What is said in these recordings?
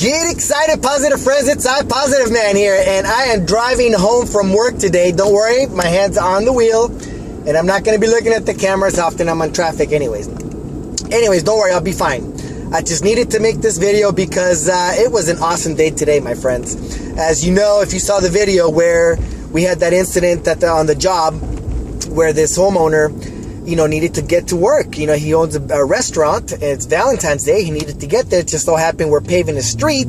Get excited, positive friends. It's I, Positive Man here, and I am driving home from work today. Don't worry, my hand's on the wheel, and I'm not going to be looking at the camera as often. I'm on traffic anyways. Don't worry, I'll be fine. I just needed to make this video because it was an awesome day today, my friends. As you know, if you saw the video where we had that incident on the job where this homeowner, needed to get to work. He owns a restaurant. It's Valentine's Day. He needed to get there. It just so happened we're paving a street,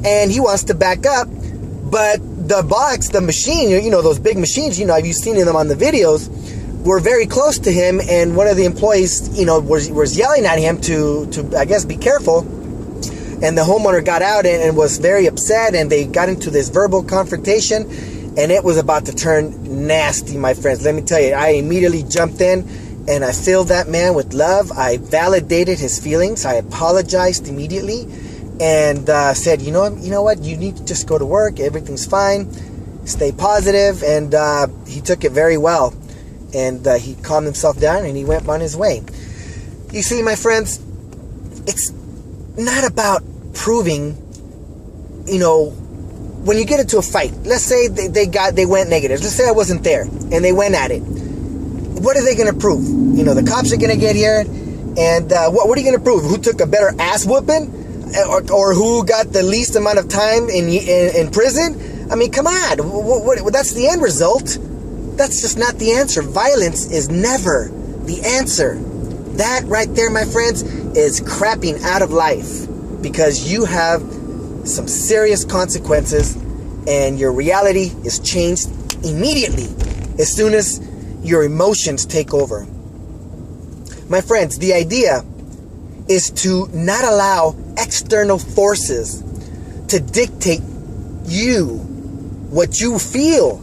and he wants to back up. But the machine, those big machines, you've seen them on the videos, were very close to him, and one of the employees, was yelling at him to I guess, be careful. And the homeowner got out and was very upset, and they got into this verbal confrontation, and it was about to turn nasty, my friends. Let me tell you, I immediately jumped in, and I filled that man with love. I validated his feelings. I apologized immediately and said, you know what? You need to just go to work. Everything's fine. Stay positive. And he took it very well. And he calmed himself down, and he went on his way. You see, my friends, it's not about proving, when you get into a fight. Let's say they went negative. Let's say I wasn't there, and they went at it. What are they going to prove? The cops are going to get here, and what are you going to prove? Who took a better ass whooping, or who got the least amount of time in prison? I mean, come on. That's the end result. That's just not the answer. Violence is never the answer. That right there, my friends, is crapping out of life, because you have some serious consequences, and your reality is changed immediately as soon as your emotions take over. My friends, the idea is to not allow external forces to dictate what you feel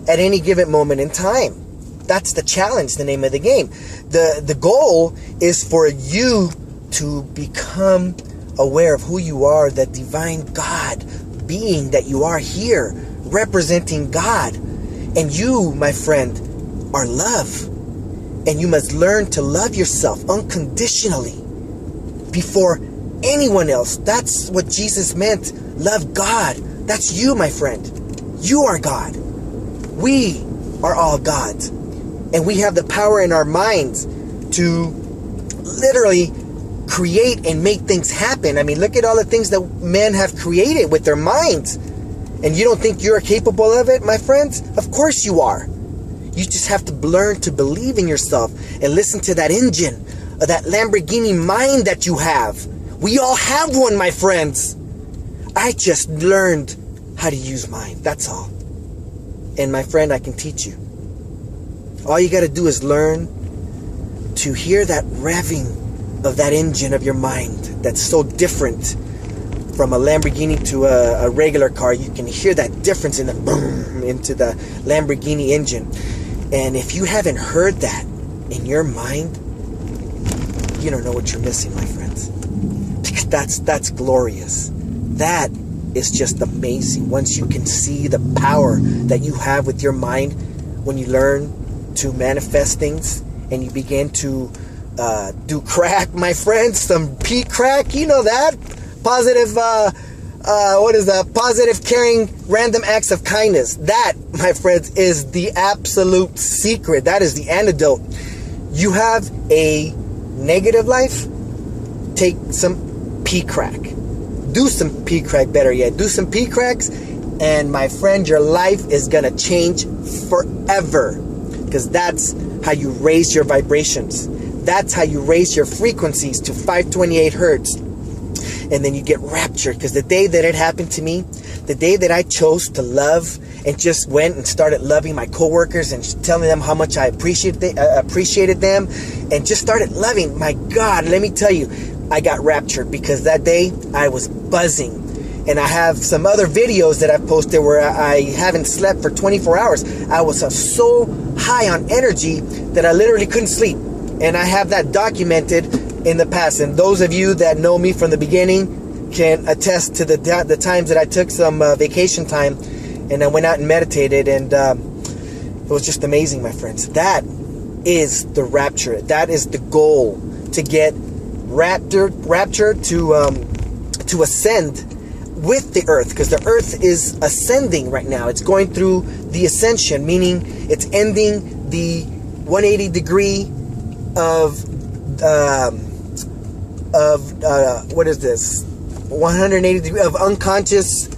at any given moment in time. That's the challenge, the name of the game. The goal is for you to become aware of who you are, that divine God being that you are here, representing God. And you, my friend, are love. And you must learn to love yourself unconditionally before anyone else. That's what Jesus meant. Love God. That's you, my friend. You are God. We are all gods. And we have the power in our minds to literally create and make things happen. I mean, look at all the things that men have created with their minds. And you don't think you're capable of it, my friends? Of course you are. You just have to learn to believe in yourself and listen to that engine, or that Lamborghini mind that you have. We all have one, my friends. I just learned how to use mine. That's all. And my friend, I can teach you. All you got to do is learn to hear that revving of that engine of your mind that's so different from a Lamborghini to a regular car. You can hear that difference in the boom into the Lamborghini engine. And if you haven't heard that in your mind, you don't know what you're missing, my friends. Because that's glorious. That is just amazing. Once you can see the power that you have with your mind, when you learn to manifest things and you begin to do crack, my friends, some P crack, you know that positive. What is that? Positive, caring, random acts of kindness. That, my friends, is the absolute secret. That is the antidote. You have a negative life, take some P crack. Do some P crack, better yet. Do some P cracks, and my friend, your life is going to change forever. Because that's how you raise your vibrations. That's how you raise your frequencies to 528 hertz. And then you get raptured. Because the day that it happened to me, the day that I chose to love and just went and started loving my coworkers and telling them how much I appreciated them and just started loving, my God, let me tell you, I got raptured, because that day I was buzzing. And I have some other videos that I've posted where I haven't slept for 24 hours. I was so high on energy that I literally couldn't sleep. And I have that documented in the past. And those of you that know me from the beginning can attest to the times that I took some vacation time and I went out and meditated. And it was just amazing, my friends. That is the rapture. That is the goal, to get raptured, to ascend with the earth, because the earth is ascending right now. It's going through the ascension, meaning it's ending the 180 degree of what is this? 180 degree of unconscious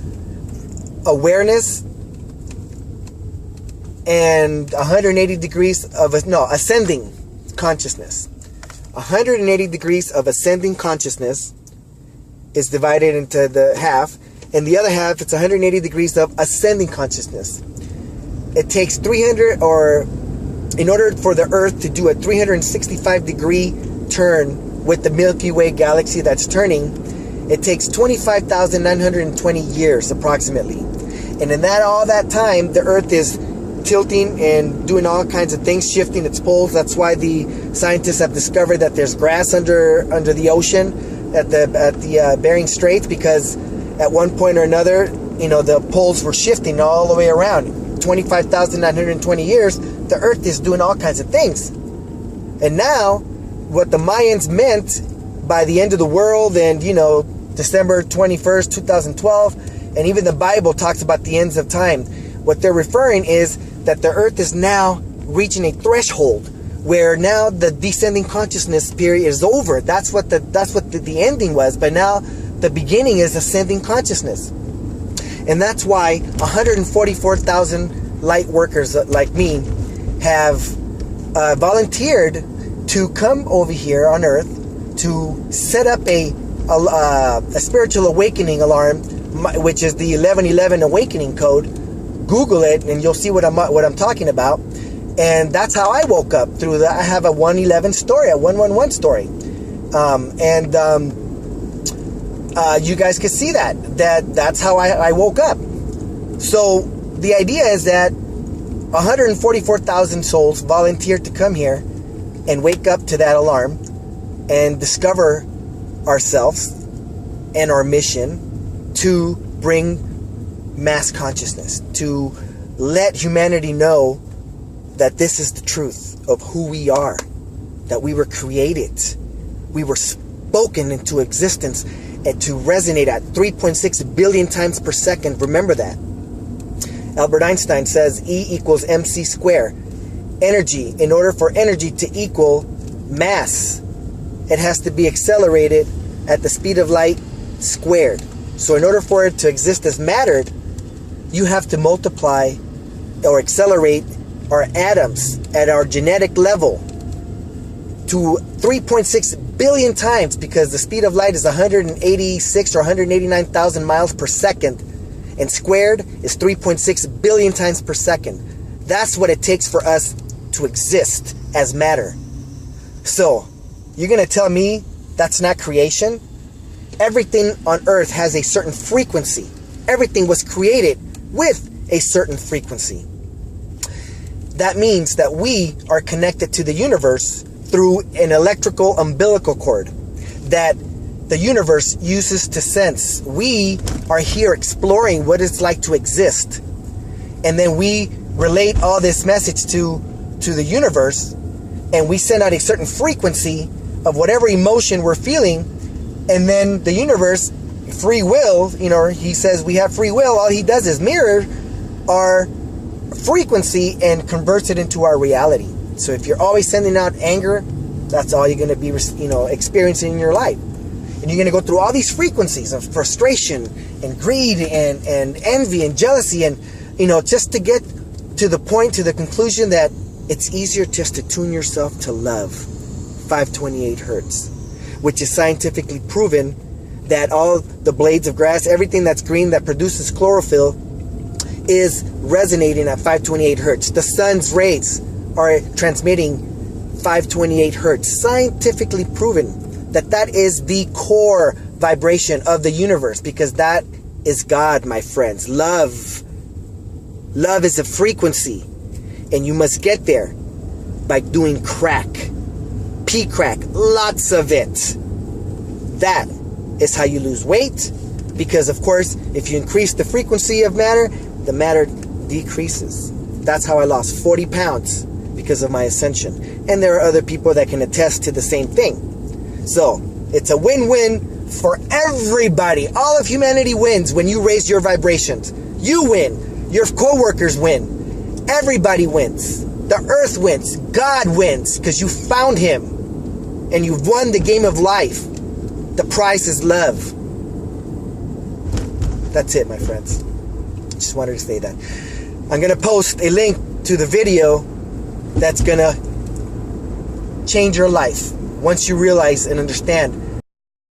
awareness, and 180 degrees of ascending consciousness. 180 degrees of ascending consciousness is divided into the half, and the other half, it's 180 degrees of ascending consciousness. It takes 300, or in order for the earth to do a 365 degree turn with the Milky Way galaxy that's turning, it takes 25,920 years approximately. And in all that time, the earth is tilting and doing all kinds of things, shifting its poles. That's why the scientists have discovered that there's grass under the ocean at the Bering Straits, because at one point or another, the poles were shifting all the way around. 25,920 years, the earth is doing all kinds of things. And now, what the Mayans meant by the end of the world, and December 21st, 2012, and even the Bible talks about the ends of time. What they're referring is that the earth is now reaching a threshold where now the descending consciousness period is over. That's what the ending was. But now the beginning is ascending consciousness. And that's why 144,000 light workers like me have volunteered to come over here on earth to set up a spiritual awakening alarm, which is the 1111 awakening code. Google it and you'll see what I'm talking about. And that's how I woke up through that. I have a 111 story, a 111 story. You guys can see that's how I woke up. So the idea is that 144,000 souls volunteered to come here and wake up to that alarm and discover ourselves and our mission to bring mass consciousness, to let humanity know that this is the truth of who we are, that we were created, we were spoken into existence, and to resonate at 3.6 billion times per second. Remember that. Albert Einstein says E equals mc squared. Energy, in order for energy to equal mass, it has to be accelerated at the speed of light squared. So in order for it to exist as matter, you have to multiply or accelerate our atoms at our genetic level to 3.6 billion times, because the speed of light is 186 or 189,000 miles per second, and squared is 3.6 billion times per second. That's what it takes for us to exist as matter. So, you're going to tell me that's not creation? Everything on earth has a certain frequency. Everything was created with a certain frequency. That means that we are connected to the universe through an electrical umbilical cord that the universe uses to sense. We are here exploring what it's like to exist. And then we relate all this message to the universe, and we send out a certain frequency of whatever emotion we're feeling. And then the universe, free will, he says we have free will. All he does is mirror our frequency and converts it into our reality. So if you're always sending out anger, that's all you're going to be, experiencing in your life. And you're going to go through all these frequencies of frustration and greed and envy and jealousy, and just to get to the point, to the conclusion that it's easier just to tune yourself to love, 528 hertz, which is scientifically proven that all the blades of grass, everything that's green that produces chlorophyll, is resonating at 528 hertz. The sun's rays are transmitting 528 hertz. Scientifically proven that is the core vibration of the universe, because that is God, my friends. Love. Love is a frequency, and you must get there by doing crack. Pea crack, lots of it. That is how you lose weight, because of course, if you increase the frequency of matter, the matter decreases. That's how I lost 40 pounds because of my ascension. And there are other people that can attest to the same thing. So, it's a win-win for everybody. All of humanity wins when you raise your vibrations. You win. Your co-workers win. Everybody wins. The earth wins. God wins because you found him and you've won the game of life. The prize is love. That's it, my friends. Just wanted to say that. I'm going to post a link to the video that's going to change your life once you realize and understand